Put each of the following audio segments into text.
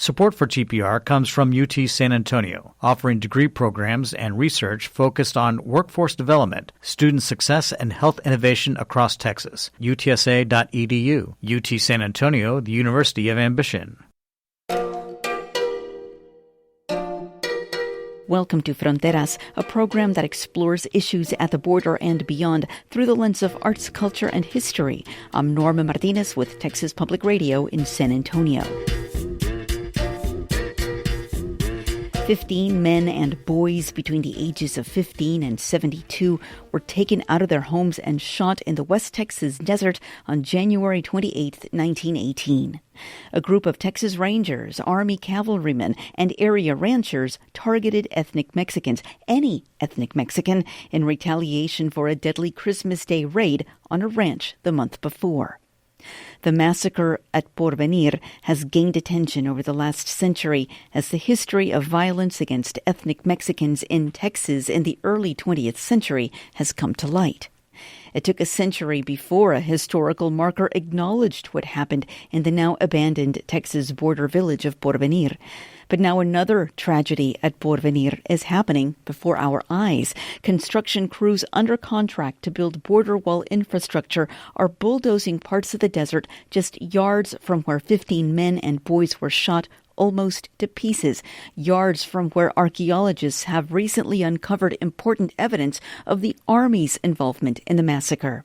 Support for TPR comes from UT San Antonio, offering degree programs and research focused on workforce development, student success, and health innovation across Texas. UTSA.edu. UT San Antonio, the University of Ambition. Welcome to Fronteras, a program that explores issues at the border and beyond through the lens of arts, culture, and history. I'm Norma Martinez with Texas Public Radio in San Antonio. 15 men and boys between the ages of 15 and 72 were taken out of their homes and shot in the West Texas desert on January 28, 1918. A group of Texas Rangers, Army cavalrymen, and area ranchers targeted ethnic Mexicans, any ethnic Mexican, in retaliation for a deadly Christmas Day raid on a ranch the month before. The massacre at Porvenir has gained attention over the last century as the history of violence against ethnic Mexicans in Texas in the early 20th century has come to light. It took a century before a historical marker acknowledged what happened in the now abandoned Texas border village of Porvenir. But now another tragedy at Porvenir is happening before our eyes. Construction crews under contract to build border wall infrastructure are bulldozing parts of the desert just yards from where 15 men and boys were shot almost to pieces, yards from where archaeologists have recently uncovered important evidence of the Army's involvement in the massacre.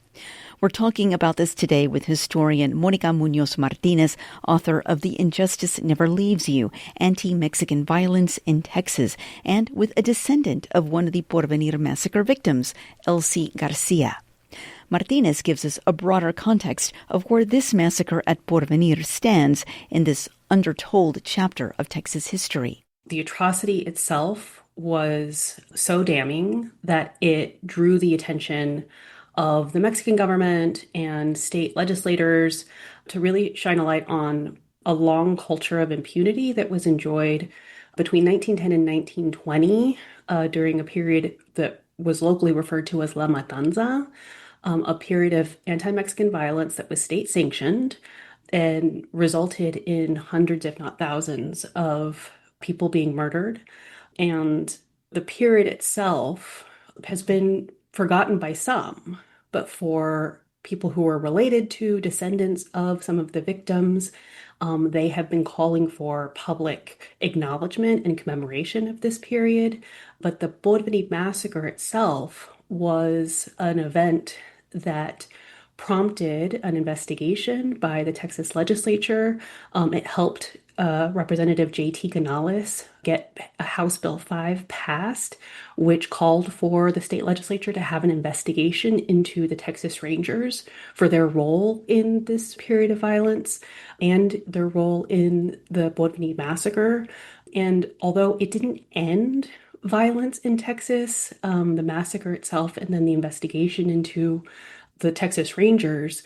We're talking about this today with historian Mónica Muñoz Martínez, author of The Injustice Never Leaves You, Anti-Mexican Violence in Texas, and with a descendant of one of the Porvenir massacre victims, Elsie Garcia. Martínez gives us a broader context of where this massacre at Porvenir stands in this undertold chapter of Texas history. The atrocity itself was so damning that it drew the attention of the Mexican government and state legislators to really shine a light on a long culture of impunity that was enjoyed between 1910 and 1920 during a period that was locally referred to as La Matanza, a period of anti-Mexican violence that was state-sanctioned and resulted in hundreds, if not thousands, of people being murdered. And the period itself has been forgotten by some, but for people who are related to descendants of some of the victims, they have been calling for public acknowledgement and commemoration of this period. But the Porvenir massacre itself was an event that prompted an investigation by the Texas legislature. It helped Representative J.T. Canales get a House Bill 5 passed, which called for the state legislature to have an investigation into the Texas Rangers for their role in this period of violence and their role in the Porvenir massacre. And although it didn't end violence in Texas, the massacre itself and then the investigation into the Texas Rangers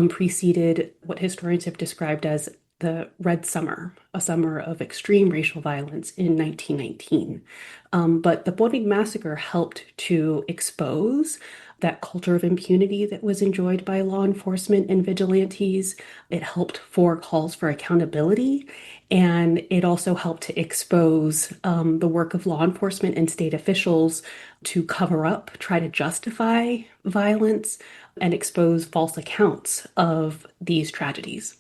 preceded what historians have described as the Red Summer, a summer of extreme racial violence in 1919. But the Porvenir massacre helped to expose that culture of impunity that was enjoyed by law enforcement and vigilantes. It helped for calls for accountability, and it also helped to expose the work of law enforcement and state officials to cover up, try to justify violence, and expose false accounts of these tragedies.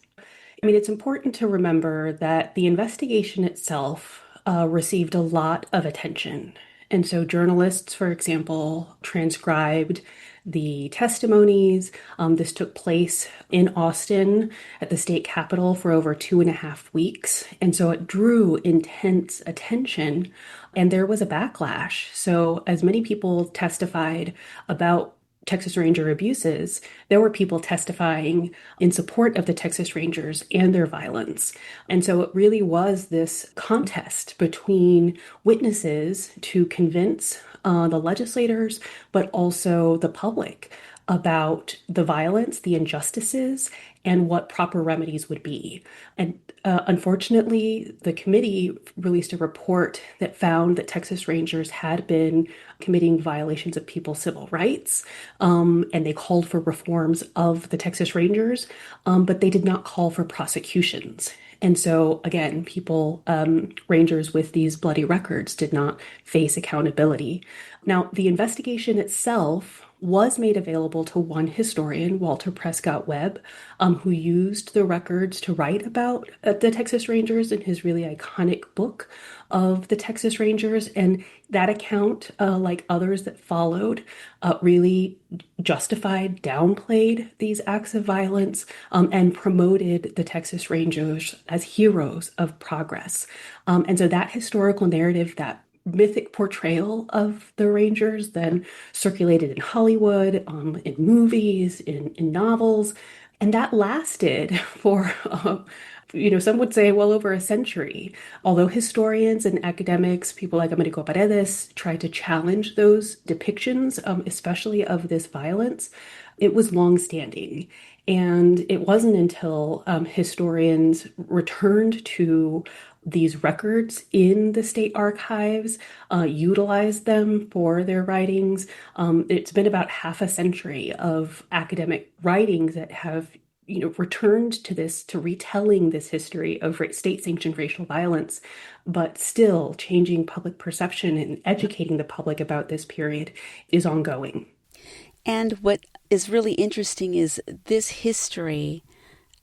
I mean, it's important to remember that the investigation itself received a lot of attention. And so journalists, for example, transcribed the testimonies. This took place in Austin at the state capitol for over 2.5 weeks. And so it drew intense attention, and there was a backlash. So as many people testified about Texas Ranger abuses, there were people testifying in support of the Texas Rangers and their violence. And so it really was this contest between witnesses to convince the legislators, but also the public about the violence, the injustices, and what proper remedies would be. And unfortunately, the committee released a report that found that Texas Rangers had been committing violations of people's civil rights, and they called for reforms of the Texas Rangers, but they did not call for prosecutions. And so, again, people, rangers with these bloody records did not face accountability. Now, the investigation itself was made available to one historian, Walter Prescott Webb, who used the records to write about the Texas Rangers in his really iconic book of the Texas Rangers. And that account, like others that followed, really justified, downplayed these acts of violence, and promoted the Texas Rangers as heroes of progress. And so that historical narrative, that mythic portrayal of the Rangers, then circulated in Hollywood, in movies, in novels, and that lasted for some would say well over a century. Although historians and academics, people like Americo Paredes, tried to challenge those depictions, especially of this violence, it was longstanding. And it wasn't until historians returned to these records in the state archives, utilized them for their writings. It's been about half a century of academic writings that have returned to this, to retelling this history of state-sanctioned racial violence, but still changing public perception and educating the public about this period is ongoing. And what is really interesting is this history,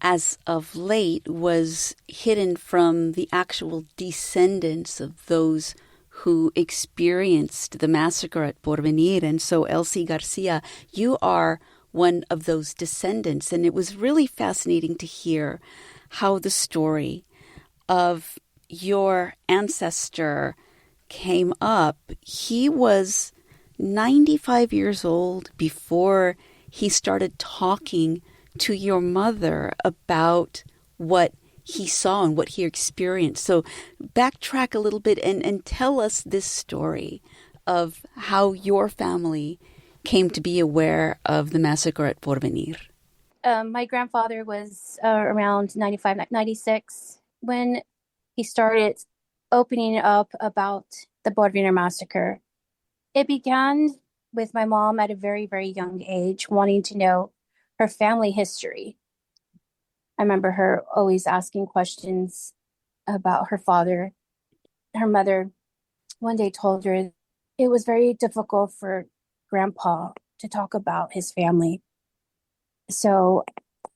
as of late, was hidden from the actual descendants of those who experienced the massacre at Porvenir. And so, Elsie Garcia, you are one of those descendants. And it was really fascinating to hear how the story of your ancestor came up. He was 95 years old before he started talking to your mother about what he saw and what he experienced. So backtrack a little bit and tell us this story of how your family came to be aware of the massacre at Porvenir. My grandfather was around 95, 96 when he started opening up about the Porvenir massacre. It began with my mom at a very, very young age wanting to know her family history. I remember her always asking questions about her father. Her mother one day told her it was very difficult for Grandpa to talk about his family. So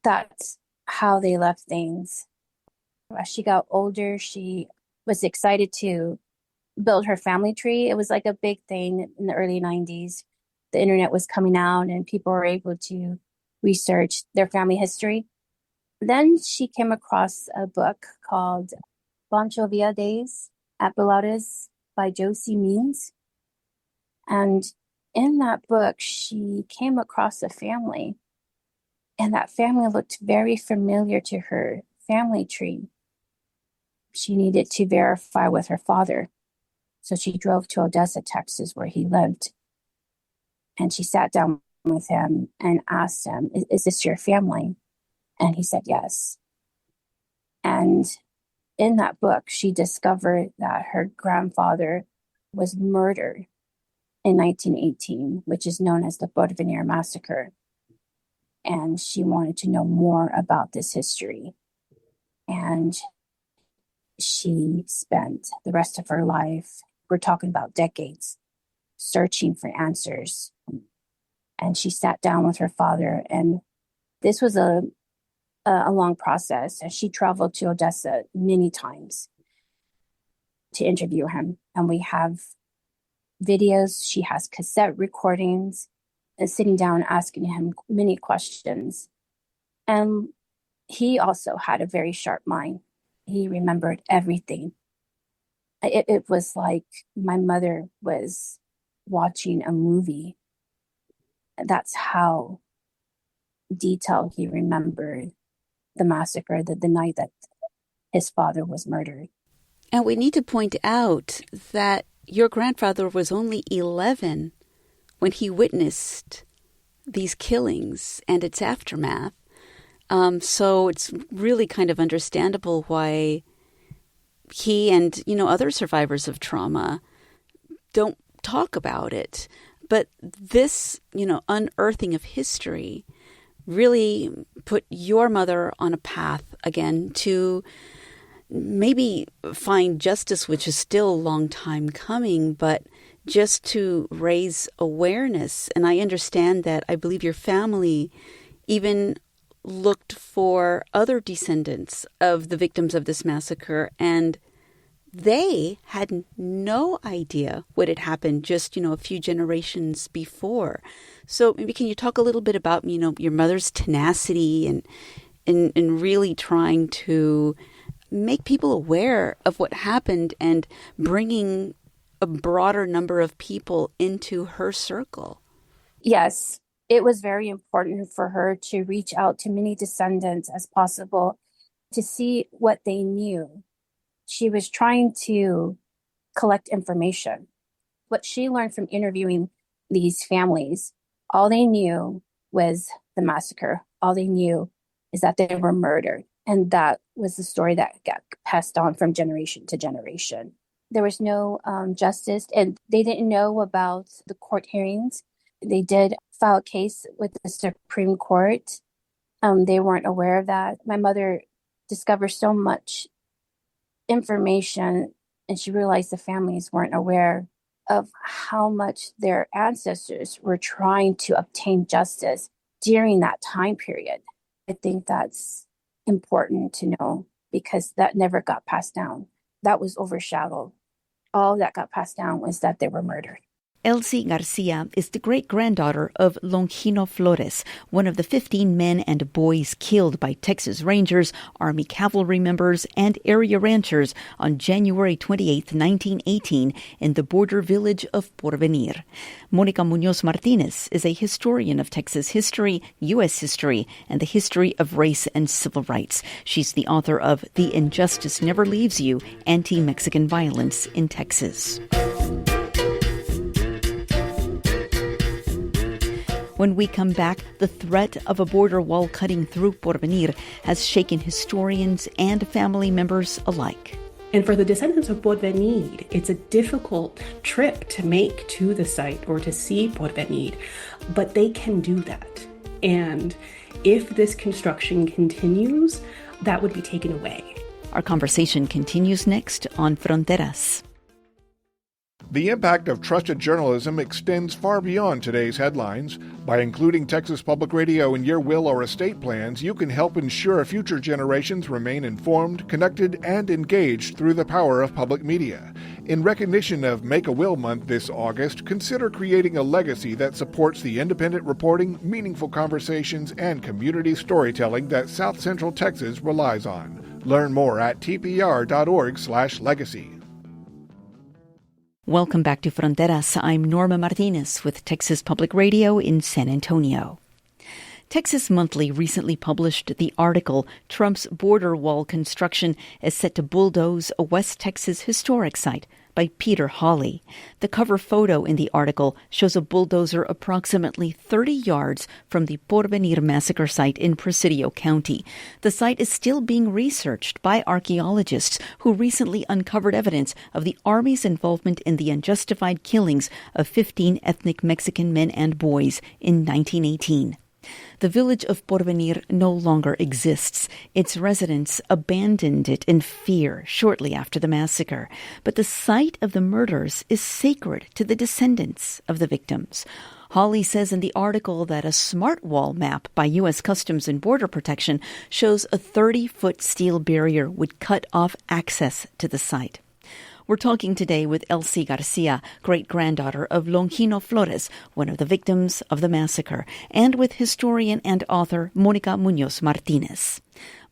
that's how they left things. As she got older, she was excited to build her family tree. It was like a big thing in the early 90s. The internet was coming out and people were able to research their family history. Then she came across a book called Pancho Villa Days at Bulldozed by Josie Means. And in that book, she came across a family, and that family looked very familiar to her family tree. She needed to verify with her father. So she drove to Odessa, Texas, where he lived. And she sat down with him and asked him, is this your family? And he said, yes. And in that book, she discovered that her grandfather was murdered in 1918, which is known as the Porvenir massacre. And she wanted to know more about this history. And she spent the rest of her life, we're talking about decades, searching for answers. And she sat down with her father, and this was a long process. And she traveled to Odessa many times to interview him. And we have videos. She has cassette recordings and sitting down asking him many questions. And he also had a very sharp mind. He remembered everything. It was like my mother was watching a movie. That's how detailed he remembered the massacre, the night that his father was murdered. And we need to point out that your grandfather was only 11 when he witnessed these killings and its aftermath. So it's really kind of understandable why he and, other survivors of trauma don't talk about it. But this, unearthing of history really put your mother on a path again to maybe find justice, which is still a long time coming, but just to raise awareness. And I understand that I believe your family even looked for other descendants of the victims of this massacre, and they had no idea what had happened just, a few generations before. So maybe can you talk a little bit about, your mother's tenacity and really trying to make people aware of what happened and bringing a broader number of people into her circle? Yes, it was very important for her to reach out to many descendants as possible to see what they knew. She was trying to collect information. What she learned from interviewing these families, all they knew was the massacre. All they knew is that they were murdered. And that was the story that got passed on from generation to generation. There was no justice, and they didn't know about the court hearings. They did file a case with the Supreme Court. They weren't aware of that. My mother discovered so much information, and she realized the families weren't aware of how much their ancestors were trying to obtain justice during that time period. I think that's important to know because that never got passed down. That was overshadowed. All that got passed down was that they were murdered. Elsie Garcia is the great-granddaughter of Longino Flores, one of the 15 men and boys killed by Texas Rangers, Army cavalry members, and area ranchers on January 28, 1918, in the border village of Porvenir. Mónica Muñoz Martínez is a historian of Texas history, U.S. history, and the history of race and civil rights. She's the author of The Injustice Never Leaves You, Anti-Mexican Violence in Texas. When we come back, the threat of a border wall cutting through Porvenir has shaken historians and family members alike. And for the descendants of Porvenir, it's a difficult trip to make to the site or to see Porvenir, but they can do that. And if this construction continues, that would be taken away. Our conversation continues next on Fronteras. The impact of trusted journalism extends far beyond today's headlines. By including Texas Public Radio in your will or estate plans, you can help ensure future generations remain informed, connected, and engaged through the power of public media. In recognition of Make a Will Month this August, consider creating a legacy that supports the independent reporting, meaningful conversations, and community storytelling that South Central Texas relies on. Learn more at tpr.org/legacy. Welcome back to Fronteras. I'm Norma Martinez with Texas Public Radio in San Antonio. Texas Monthly recently published the article, Trump's Border Wall Construction is Set to Bulldoze a West Texas Historic Site, by Peter Hawley. The cover photo in the article shows a bulldozer approximately 30 yards from the Porvenir massacre site in Presidio County. The site is still being researched by archaeologists who recently uncovered evidence of the Army's involvement in the unjustified killings of 15 ethnic Mexican men and boys in 1918. The village of Porvenir no longer exists. Its residents abandoned it in fear shortly after the massacre. But the site of the murders is sacred to the descendants of the victims. Hawley says in the article that a smart wall map by U.S. Customs and Border Protection shows a 30-foot steel barrier would cut off access to the site. We're talking today with Elsie Garcia, great-granddaughter of Longino Flores, one of the victims of the massacre, and with historian and author Mónica Muñoz Martínez.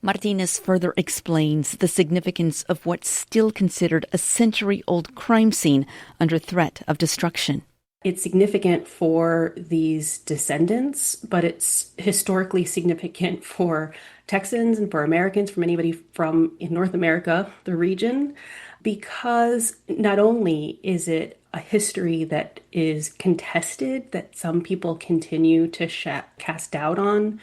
Martínez further explains the significance of what's still considered a century-old crime scene under threat of destruction. It's significant for these descendants, but it's historically significant for Texans and for Americans, from anybody from in North America, the region, because not only is it a history that is contested, that some people continue to cast doubt on.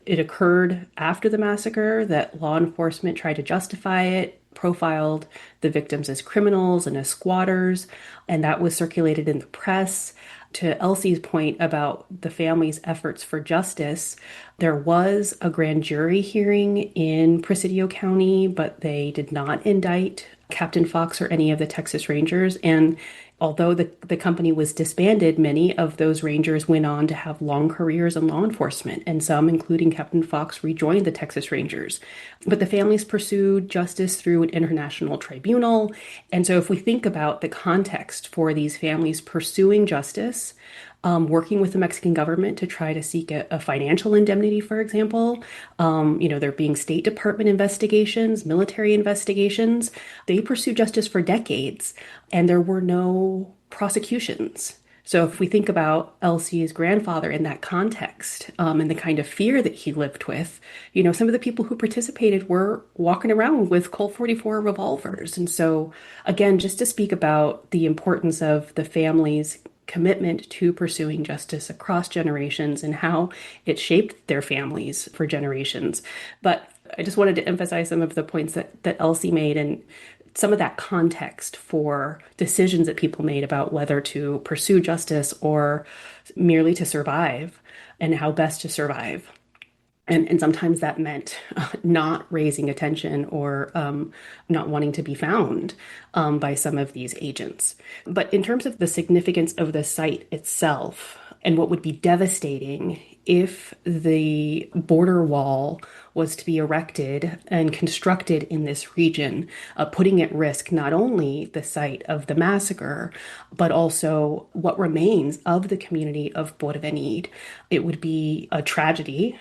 It occurred after the massacre, that law enforcement tried to justify it, profiled the victims as criminals and as squatters, and that was circulated in the press. to Elsie's point about the family's efforts for justice, there was a grand jury hearing in Presidio County, but they did not indict Captain Fox or any of the Texas Rangers. And although the company was disbanded, many of those Rangers went on to have long careers in law enforcement, and some, including Captain Fox, rejoined the Texas Rangers. But the families pursued justice through an international tribunal. And so if we think about the context for these families pursuing justice, working with the Mexican government to try to seek a financial indemnity, for example. There being State Department investigations, military investigations. They pursued justice for decades, and there were no prosecutions. So if we think about Elsie's grandfather in that context, and the kind of fear that he lived with, some of the people who participated were walking around with Colt 44 revolvers. And so, again, just to speak about the importance of the family's commitment to pursuing justice across generations and how it shaped their families for generations. But I just wanted to emphasize some of the points that Elsie made and some of that context for decisions that people made about whether to pursue justice or merely to survive and how best to survive. And sometimes that meant not raising attention or not wanting to be found by some of these agents. But in terms of the significance of the site itself and what would be devastating if the border wall was to be erected and constructed in this region, putting at risk not only the site of the massacre, but also what remains of the community of Porvenir. It would be a tragedy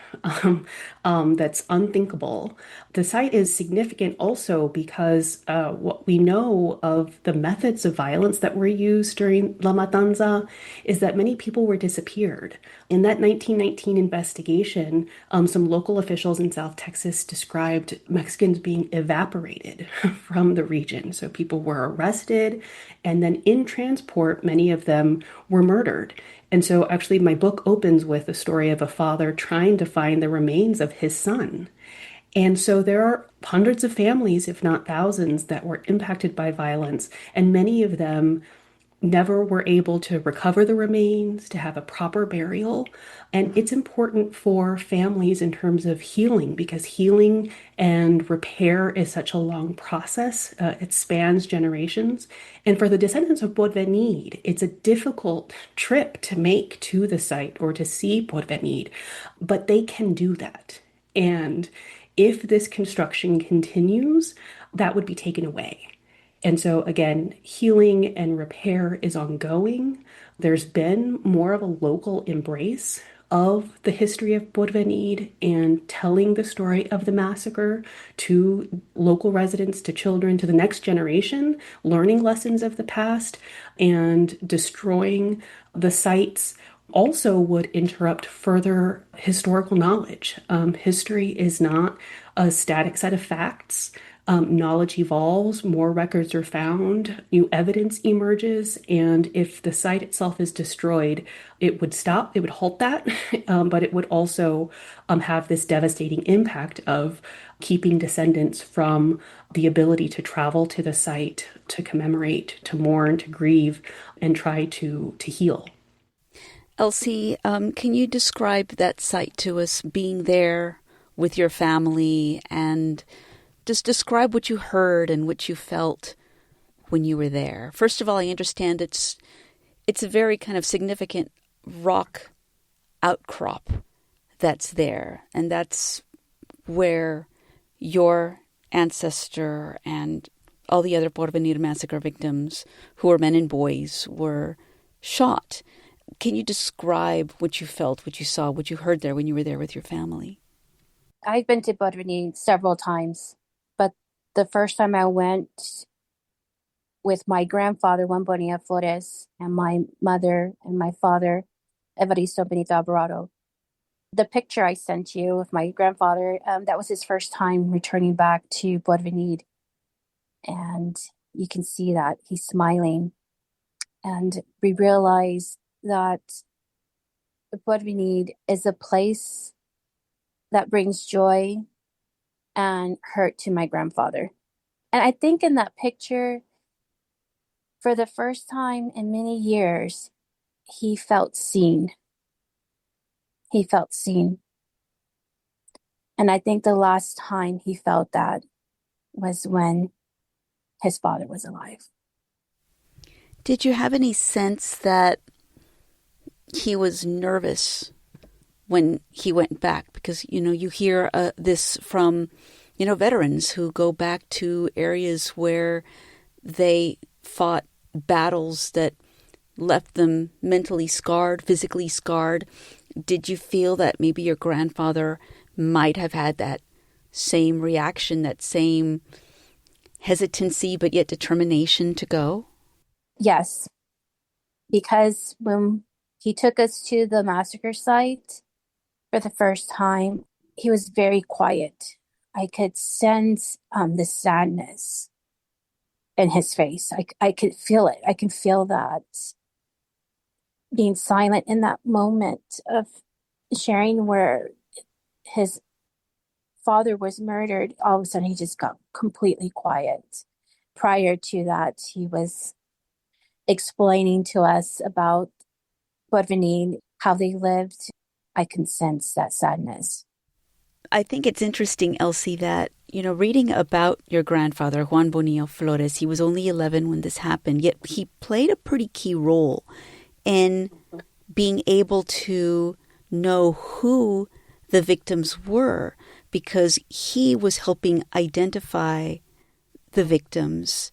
that's unthinkable. The site is significant also because what we know of the methods of violence that were used during La Matanza is that many people were disappeared. In that 1919 investigation, some local officials in South Texas described Mexicans being evaporated from the region. So people were arrested, and then in transport, many of them were murdered. And so actually my book opens with a story of a father trying to find the remains of his son. And so there are hundreds of families, if not thousands, that were impacted by violence, and many of them never were able to recover the remains, to have a proper burial. And it's important for families in terms of healing because healing and repair is such a long process. It spans generations. And for the descendants of Porvenir, it's a difficult trip to make to the site or to see Porvenir, but they can do that. And if this construction continues, that would be taken away. And so again, healing and repair is ongoing. There's been more of a local embrace of the history of Porvenir and telling the story of the massacre to local residents, to children, to the next generation, learning lessons of the past and destroying the sites also would interrupt further historical knowledge. History is not a static set of facts. Knowledge evolves, more records are found, new evidence emerges, and if the site itself is destroyed, it would stop, it would halt that, but it would also have this devastating impact of keeping descendants from the ability to travel to the site, to commemorate, to mourn, to grieve, and try to heal. Elsie, can you describe that site to us, being there with your family, and just describe what you heard and what you felt when you were there? First of all, I understand it's a very kind of significant rock outcrop that's there, and that's where your ancestor and all the other Porvenir massacre victims, who were men and boys, were shot. Can you describe what you felt, what you saw, what you heard there when you were there with your family? I've been to Porvenir several times, but the first time I went with my grandfather, Juan Bonilla Flores, and my mother and my father, Evaristo Benito Alvarado. The picture I sent you of my grandfather, that was his first time returning back to Porvenir. And you can see that he's smiling. And we realize that Porvenir is a place that brings joy and hurt to my grandfather. And I think in that picture, for the first time in many years, he felt seen. He felt seen. And I think the last time he felt that was when his father was alive. Did you have any sense that he was nervous when he went back? Because, you hear this from, veterans who go back to areas where they fought battles that left them mentally scarred, physically scarred. Did you feel that maybe your grandfather might have had that same reaction, that same hesitancy, but yet determination to go? Yes, because when he took us to the massacre site for the first time, he was very quiet. I could sense the sadness in his face. I could feel it. I can feel that. Being silent in that moment of sharing where his father was murdered, all of a sudden he just got completely quiet. Prior to that, he was explaining to us about Porvenir, how they lived. I can sense that sadness. I think it's interesting, Elsie, that, reading about your grandfather, Juan Bonillo Flores, he was only 11 when this happened, yet he played a pretty key role in being able to know who the victims were, because he was helping identify the victims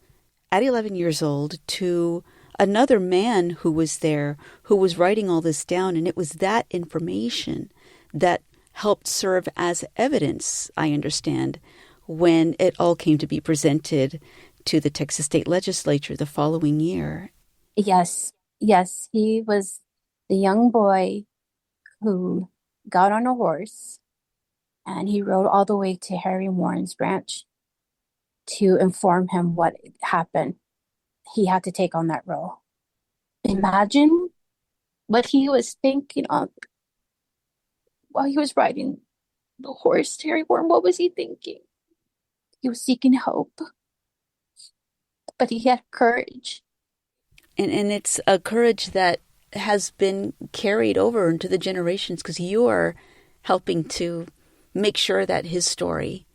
at 11 years old to another man who was there, who was writing all this down. And it was that information that helped serve as evidence, I understand, when it all came to be presented to the Texas State Legislature the following year. Yes, he was the young boy who got on a horse and he rode all the way to Harry Warren's ranch to inform him what happened. He had to take on that role. Imagine what he was thinking of while he was riding the horse to Harry Warren. What was he thinking? He was seeking hope, but he had courage. And it's a courage that has been carried over into the generations, because you are helping to make sure that his story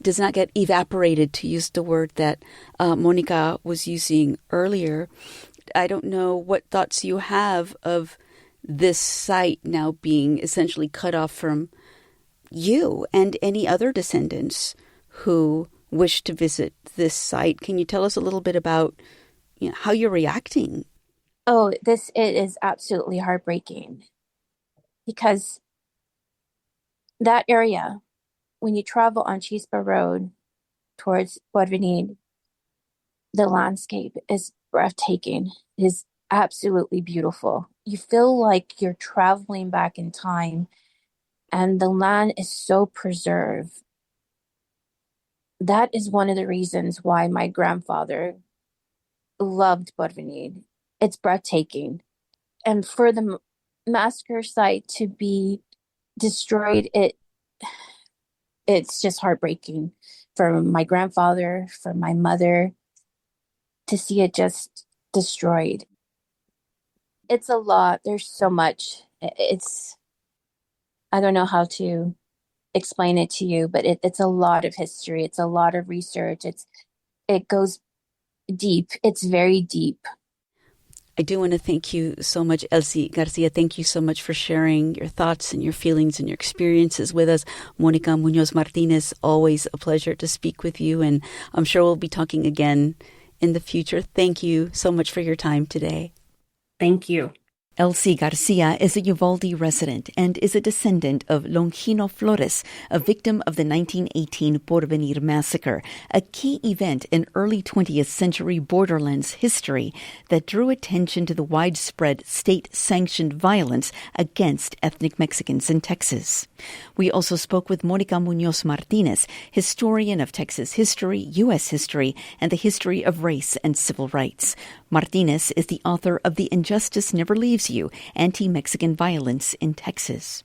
does not get evaporated, to use the word that Monica was using earlier. I don't know what thoughts you have of this site now being essentially cut off from you and any other descendants who wish to visit this site. Can you tell us a little bit about how you're reacting? Oh, it is absolutely heartbreaking, because that area, when you travel on Chispa Road towards Porvenir, the landscape is breathtaking. It is absolutely beautiful. You feel like you're traveling back in time, and the land is so preserved. That is one of the reasons why my grandfather loved Porvenir. It's breathtaking. And for the massacre site to be destroyed, it's just heartbreaking for my grandfather, for my mother, to see it just destroyed. It's a lot. There's so much. I don't know how to explain it to you, but it's a lot of history. It's a lot of research. It goes deep. It's very deep. I do want to thank you so much, Elsie Garcia. Thank you so much for sharing your thoughts and your feelings and your experiences with us. Monica Munoz Martinez, always a pleasure to speak with you, and I'm sure we'll be talking again in the future. Thank you so much for your time today. Thank you. Elsie Garcia is a Uvalde resident and is a descendant of Longino Flores, a victim of the 1918 Porvenir massacre, a key event in early 20th century borderlands history that drew attention to the widespread state-sanctioned violence against ethnic Mexicans in Texas. We also spoke with Monica Munoz Martinez, historian of Texas history, U.S. history, and the history of race and civil rights. Martinez is the author of The Injustice Never Leaves You, Anti-Mexican Violence in Texas.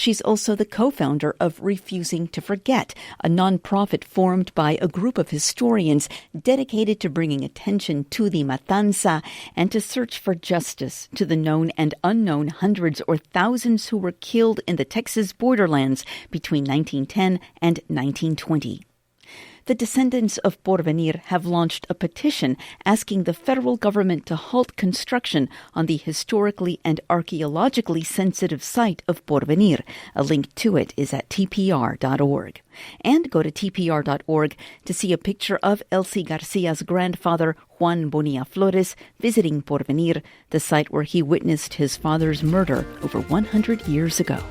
She's also the co-founder of Refusing to Forget, a nonprofit formed by a group of historians dedicated to bringing attention to the matanza and to search for justice to the known and unknown hundreds or thousands who were killed in the Texas borderlands between 1910 and 1920. The descendants of Porvenir have launched a petition asking the federal government to halt construction on the historically and archaeologically sensitive site of Porvenir. A link to it is at tpr.org. And go to tpr.org to see a picture of Elsie Garcia's grandfather, Juan Bonilla Flores, visiting Porvenir, the site where he witnessed his father's murder over 100 years ago.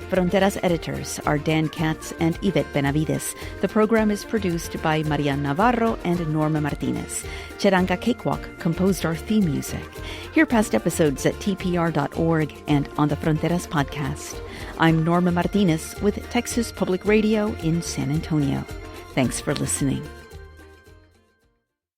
Fronteras editors are Dan Katz and Yvette Benavides. The program is produced by Maria Navarro and Norma Martinez. Cheranka Cakewalk composed our theme music. Hear past episodes at tpr.org and on the Fronteras podcast. I'm Norma Martinez with Texas Public Radio in San Antonio. Thanks for listening.